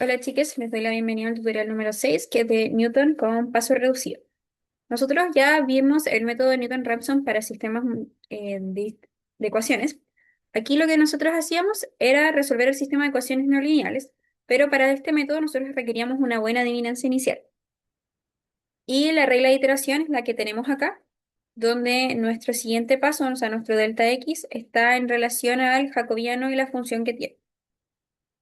Hola chicas, les doy la bienvenida al tutorial número 6, que es de Newton con paso reducido. Nosotros ya vimos el método de Newton-Raphson para sistemas de ecuaciones. Aquí lo que nosotros hacíamos era resolver el sistema de ecuaciones no lineales, pero para este método nosotros requeríamos una buena adivinanza inicial. Y la regla de iteración es la que tenemos acá, donde nuestro siguiente paso, o sea, nuestro delta x, está en relación al jacobiano y la función que tiene.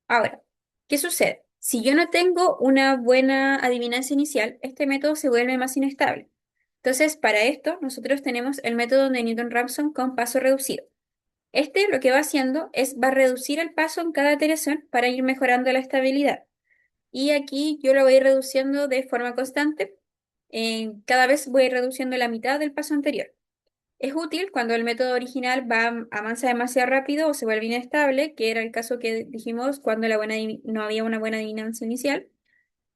Ahora, ¿qué sucede? Si yo no tengo una buena adivinanza inicial, este método se vuelve más inestable. Entonces, para esto, nosotros tenemos el método de Newton-Raphson con paso reducido. Este lo que va haciendo es va a reducir el paso en cada iteración para ir mejorando la estabilidad. Y aquí yo lo voy a ir reduciendo de forma constante. Cada vez voy a ir reduciendo la mitad del paso anterior. Es útil cuando el método original avanza demasiado rápido o se vuelve inestable, que era el caso que dijimos cuando no había una buena adivinanza inicial.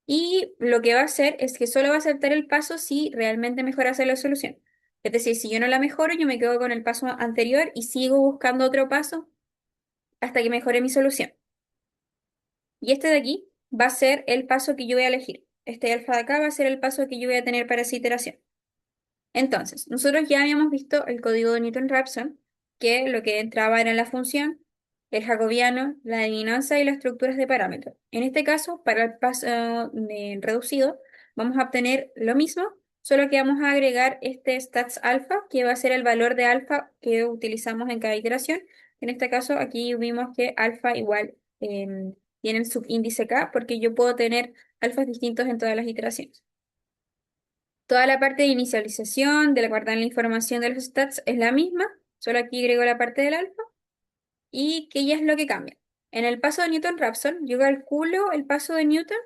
Y lo que va a hacer es que solo va a aceptar el paso si realmente mejorase la solución. Es decir, si yo no la mejoro, yo me quedo con el paso anterior y sigo buscando otro paso hasta que mejore mi solución. Y este de aquí va a ser el paso que yo voy a elegir. Este alfa de acá va a ser el paso que yo voy a tener para esa iteración. Entonces, nosotros ya habíamos visto el código de Newton-Raphson, que lo que entraba era la función, el jacobiano, la adivinanza y las estructuras de parámetros. En este caso, para el paso reducido, vamos a obtener lo mismo, solo que vamos a agregar este stats alfa, que va a ser el valor de alfa que utilizamos en cada iteración. En este caso, aquí vimos que alfa igual tiene el subíndice k, porque yo puedo tener alfas distintos en todas las iteraciones. Toda la parte de inicialización, de guardar la información de los stats es la misma, solo aquí agrego la parte del alfa y que ya es lo que cambia. En el paso de Newton-Raphson, yo calculo el paso de Newton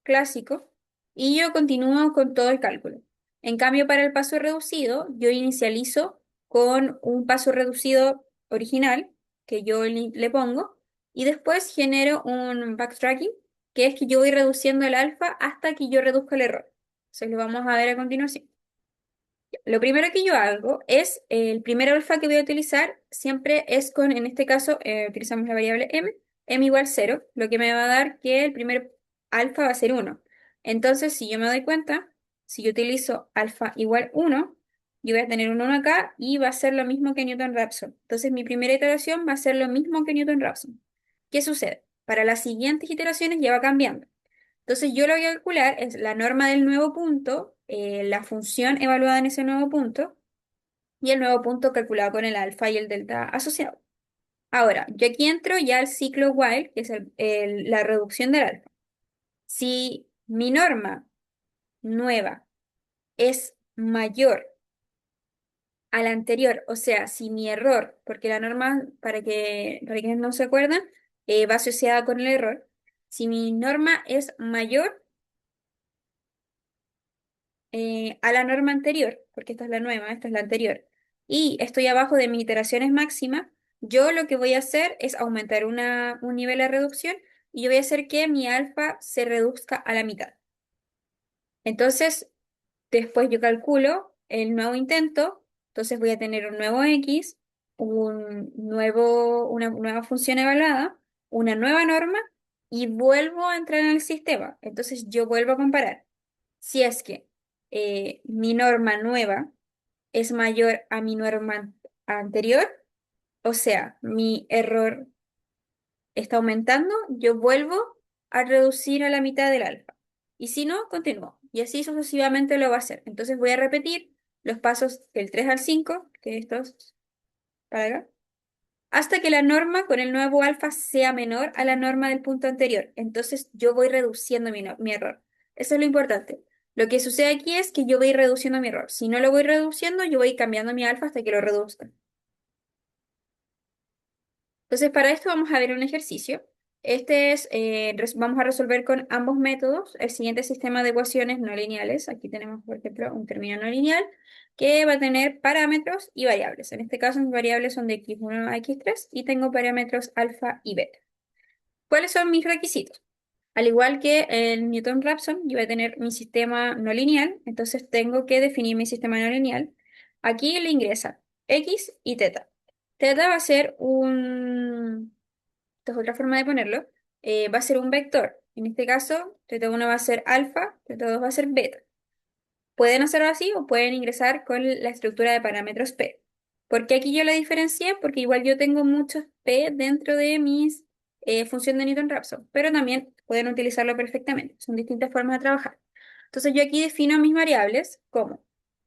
clásico y yo continúo con todo el cálculo. En cambio, para el paso reducido, yo inicializo con un paso reducido original que yo le pongo y después genero un backtracking, que es que yo voy reduciendo el alfa hasta que yo reduzca el error. Se lo vamos a ver a continuación. Lo primero que yo hago es, el primer alfa que voy a utilizar siempre es con, en este caso, utilizamos la variable m igual 0, lo que me va a dar que el primer alfa va a ser 1. Entonces, si yo me doy cuenta, si yo utilizo alfa igual 1, yo voy a tener un 1 acá y va a ser lo mismo que Newton-Raphson. Entonces, mi primera iteración va a ser lo mismo que Newton-Raphson. ¿Qué sucede? Para las siguientes iteraciones ya va cambiando. Entonces yo lo voy a calcular, es la norma del nuevo punto, la función evaluada en ese nuevo punto y el nuevo punto calculado con el alfa y el delta asociado. Ahora, yo aquí entro ya al ciclo while, que es la reducción del alfa. Si mi norma nueva es mayor a la anterior, o sea, si mi error, porque la norma, para quienes no se acuerdan, va asociada con el error, si mi norma es mayor a la norma anterior, porque esta es la nueva, esta es la anterior, y estoy abajo de mis iteraciones máximas, yo lo que voy a hacer es aumentar un nivel de reducción y yo voy a hacer que mi alfa se reduzca a la mitad. Entonces, después yo calculo el nuevo intento, entonces voy a tener un nuevo x, una nueva función evaluada, una nueva norma y vuelvo a entrar en el sistema. Entonces yo vuelvo a comparar. Si es que mi norma nueva es mayor a mi norma anterior, o sea, mi error está aumentando, yo vuelvo a reducir a la mitad del alfa. Y si no, continúo. Y así sucesivamente lo va a hacer. Entonces voy a repetir los pasos del 3 al 5, que estos para acá, hasta que la norma con el nuevo alfa sea menor a la norma del punto anterior. Entonces yo voy reduciendo mi error. Eso es lo importante. Lo que sucede aquí es que yo voy reduciendo mi error. Si no lo voy reduciendo, yo voy cambiando mi alfa hasta que lo reduzca. Entonces, para esto vamos a ver un ejercicio. Vamos a resolver con ambos métodos el siguiente sistema de ecuaciones no lineales. Aquí tenemos, por ejemplo, un término no lineal que va a tener parámetros y variables. En este caso, mis variables son de x1 a x3 y tengo parámetros alfa y beta. ¿Cuáles son mis requisitos? Al igual que en Newton-Raphson, yo voy a tener mi sistema no lineal, entonces tengo que definir mi sistema no lineal. Aquí le ingresa x y teta. Teta va a ser esta es otra forma de ponerlo. va a ser un vector. En este caso, θ1 va a ser alfa, θ2 va a ser beta. Pueden hacerlo así o pueden ingresar con la estructura de parámetros P. ¿Por qué aquí yo la diferencié? Porque igual yo tengo muchos P dentro de mis función de Newton-Raphson, pero también pueden utilizarlo perfectamente. Son distintas formas de trabajar. Entonces yo aquí defino mis variables como,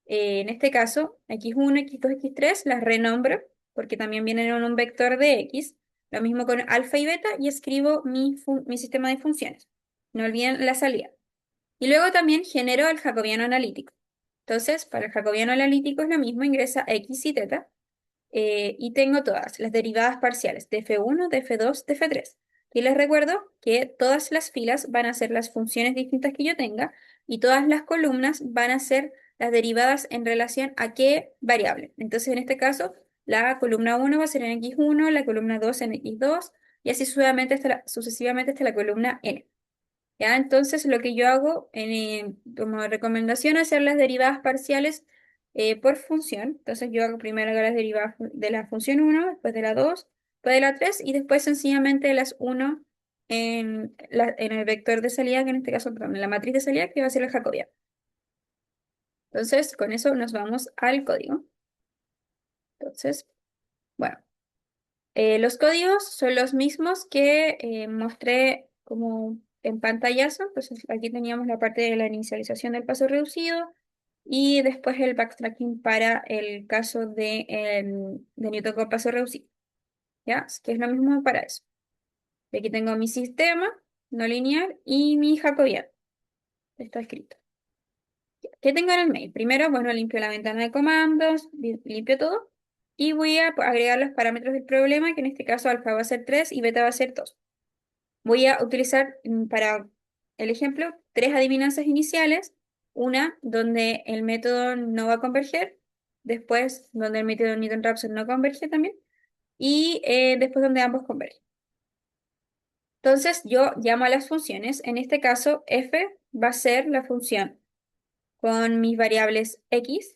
en este caso, x1, x2, x3, las renombro porque también vienen en un vector de x. Lo mismo con alfa y beta y escribo mi sistema de funciones. No olviden la salida. Y luego también genero el jacobiano analítico. Entonces, para el jacobiano analítico es lo mismo, ingresa x y θ, y tengo todas las derivadas parciales de f1, de f2, de f3. Y les recuerdo que todas las filas van a ser las funciones distintas que yo tenga y todas las columnas van a ser las derivadas en relación a qué variable. Entonces, en este caso, la columna 1 va a ser en x1, la columna 2 en x2 y así sucesivamente hasta la columna n. ¿Ya? Entonces, lo que yo hago como recomendación es hacer las derivadas parciales por función. Entonces, yo hago primero las derivadas de la función 1, después de la 2, después de la 3 y después sencillamente las 1 en el vector de salida, que en este caso, perdón, en la matriz de salida, que va a ser el jacobiano. Entonces, con eso nos vamos al código. Entonces, bueno. Los códigos son los mismos que mostré como en pantallazo. Entonces aquí teníamos la parte de la inicialización del paso reducido y después el backtracking para el caso de Newton con paso reducido. ¿Ya? Así que es lo mismo para eso. Y aquí tengo mi sistema no lineal y mi jacobiano. Está escrito. ¿Qué tengo en el mail? Primero, bueno, limpio la ventana de comandos, limpio todo. Y voy a agregar los parámetros del problema, que en este caso alfa va a ser 3 y beta va a ser 2. Voy a utilizar para el ejemplo tres adivinanzas iniciales, una donde el método no va a converger, después donde el método Newton-Raphson no converge también, y después donde ambos convergen. Entonces yo llamo a las funciones, en este caso f va a ser la función con mis variables x.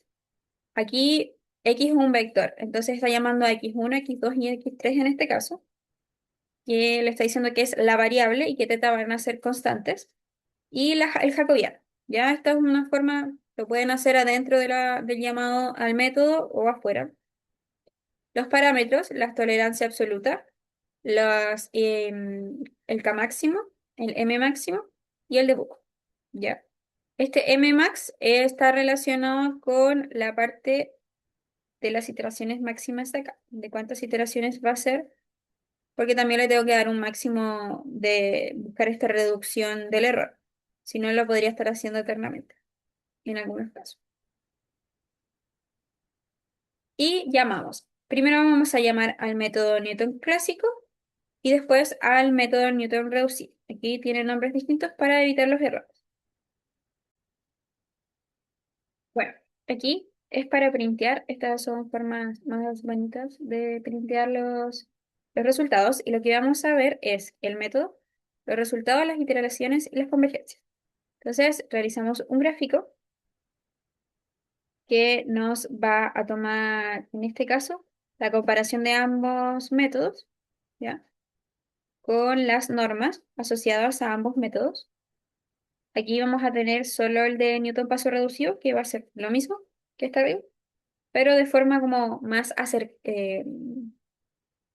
Aquí x es un vector, entonces está llamando a x1, x2 y x3 en este caso, que le está diciendo que es la variable y que θ van a ser constantes. Y el jacobiano. Ya esta es una forma, lo pueden hacer adentro del llamado al método o afuera. Los parámetros, la tolerancia absoluta, el K máximo, el M máximo y el de buco. ¿Ya? Este M max está relacionado con la parte de las iteraciones máximas de acá, de cuántas iteraciones va a ser, porque también le tengo que dar un máximo de buscar esta reducción del error. Si no, lo podría estar haciendo eternamente en algunos casos. Y llamamos. Primero vamos a llamar al método Newton clásico y después al método Newton reducido. Aquí tienen nombres distintos para evitar los errores. Bueno, aquí es para printear. Estas son formas más bonitas de printear los resultados. Y lo que vamos a ver es el método, los resultados, las iteraciones y las convergencias. Entonces, realizamos un gráfico que nos va a tomar, en este caso, la comparación de ambos métodos, ¿ya? Con las normas asociadas a ambos métodos. Aquí vamos a tener solo el de Newton paso reducido, que va a ser lo mismo que está arriba, pero de forma como más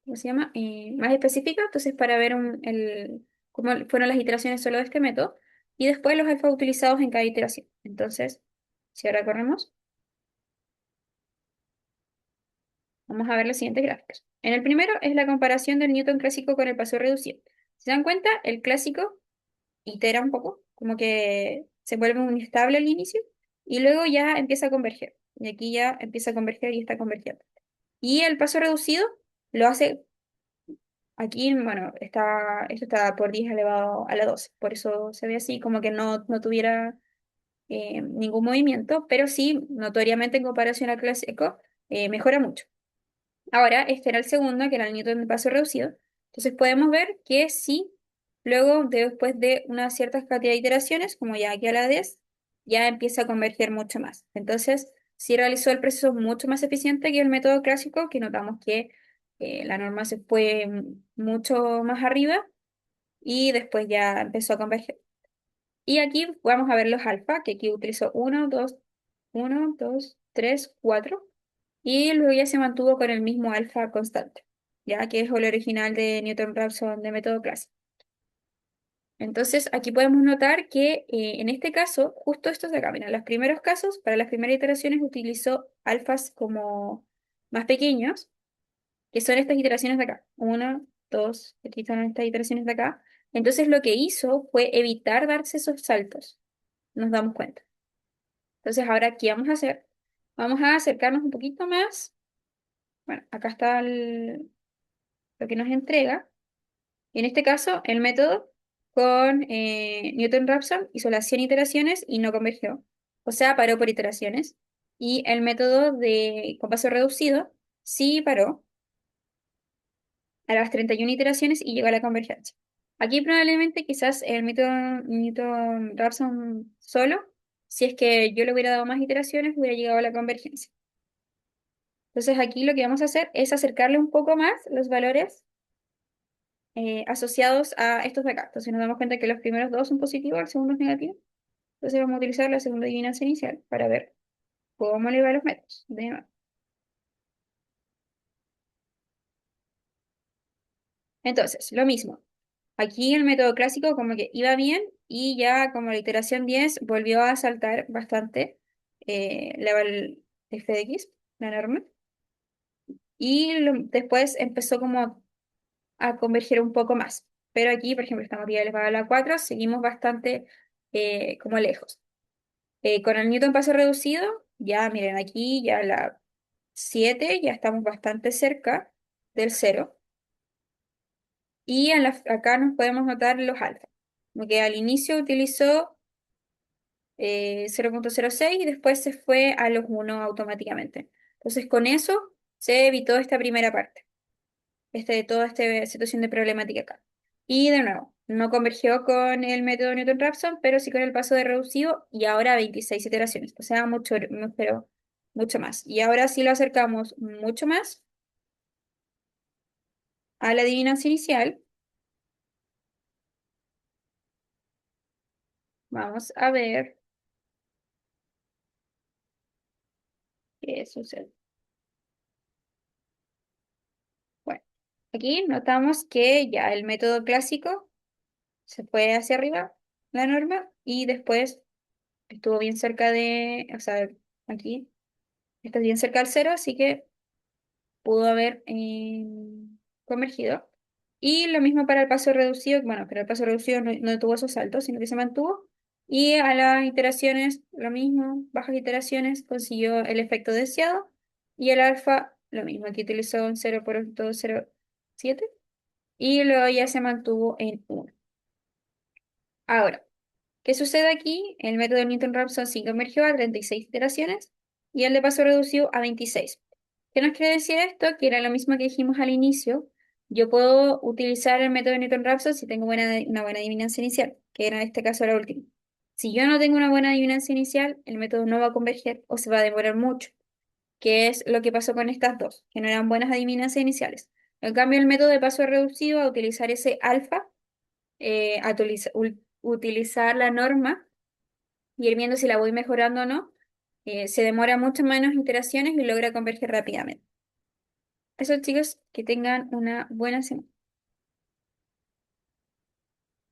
¿cómo se llama? Más específica, entonces para ver cómo fueron las iteraciones solo de este método, y después los alfa utilizados en cada iteración. Entonces, si ahora corremos, vamos a ver los siguientes gráficos. En el primero es la comparación del Newton clásico con el paso reducido. Si se dan cuenta, el clásico itera un poco, como que se vuelve un inestable al inicio, y luego ya empieza a converger. Y aquí ya empieza a converger y está convergiendo. Y el paso reducido lo hace aquí, bueno, esto está por 10 elevado a la 12, por eso se ve así, como que no tuviera ningún movimiento, pero sí, notoriamente en comparación al clásico, mejora mucho. Ahora, este era el segundo, que era el Newton de paso reducido. Entonces podemos ver que sí, luego, después de una cierta cantidad de iteraciones, como ya aquí a la 10, ya empieza a converger mucho más. Entonces, sí realizó el proceso mucho más eficiente que el método clásico, que notamos que la norma se fue mucho más arriba y después ya empezó a converger. Y aquí vamos a ver los alfa, que aquí utilizó uno, 2, 3, 4. Y luego ya se mantuvo con el mismo alfa constante, ya que es el original de Newton-Raphson de método clásico. Entonces aquí podemos notar que en este caso, justo estos de acá, mira, los primeros casos, para las primeras iteraciones utilizó alfas como más pequeños, que son estas iteraciones de acá. Una, dos, aquí están estas iteraciones de acá. Entonces lo que hizo fue evitar darse esos saltos, nos damos cuenta. Entonces ahora, ¿qué vamos a hacer? Vamos a acercarnos un poquito más. Bueno, acá está lo que nos entrega. En este caso, el método con Newton-Raphson hizo las 100 iteraciones y no convergió. O sea, paró por iteraciones. Y el método de con paso reducido sí paró a las 31 iteraciones y llegó a la convergencia. Aquí probablemente quizás el método Newton-Raphson solo, si es que yo le hubiera dado más iteraciones, hubiera llegado a la convergencia. Entonces aquí lo que vamos a hacer es acercarle un poco más los valores asociados a estos de acá. Entonces nos damos cuenta que los primeros dos son positivos, el segundo es negativo. Entonces vamos a utilizar la segunda adivinanza inicial para ver cómo le va a los métodos. De nuevo. Entonces, lo mismo. Aquí el método clásico como que iba bien y ya como la iteración 10 volvió a saltar bastante el f de x, la norma. Y después empezó como a converger un poco más. Pero aquí, por ejemplo, estamos ya elevado a la 4, seguimos bastante como lejos. Con el Newton paso reducido, ya miren aquí, ya la 7 ya estamos bastante cerca del cero. Y acá nos podemos notar los alfa. Como que al inicio utilizó 0,06 y después se fue a los 1 automáticamente. Entonces con eso se evitó esta primera parte, toda esta situación de problemática acá. Y de nuevo, no convergió con el método Newton-Raphson, pero sí con el paso de reducido y ahora 26 iteraciones, o sea, mucho, pero mucho más. Y ahora sí lo acercamos mucho más a la adivinanza inicial. Vamos a ver qué sucede. Bueno, aquí notamos que ya el método clásico se fue hacia arriba, la norma, y después estuvo bien cerca o sea, aquí está bien cerca del cero, así que pudo haber convergido. Y lo mismo para el paso reducido, bueno, pero el paso reducido no tuvo esos saltos, sino que se mantuvo. Y a las iteraciones, lo mismo, bajas iteraciones, consiguió el efecto deseado. Y el alfa, lo mismo, aquí utilizó un 0,007 y luego ya se mantuvo en 1. Ahora, ¿qué sucede aquí? El método de Newton-Raphson sí convergió a 36 iteraciones y el de paso reducido a 26. ¿Qué nos quiere decir esto? Que era lo mismo que dijimos al inicio. Yo puedo utilizar el método de Newton-Raphson si tengo una buena adivinanza inicial, que era en este caso la última. Si yo no tengo una buena adivinanza inicial, el método no va a converger o se va a demorar mucho, que es lo que pasó con estas dos, que no eran buenas adivinanzas iniciales. En cambio, el método de paso reducido, a utilizar ese alfa, utilizar la norma y ir viendo si la voy mejorando o no, se demora mucho menos iteraciones y logra converger rápidamente. Eso, chicos, que tengan una buena semana.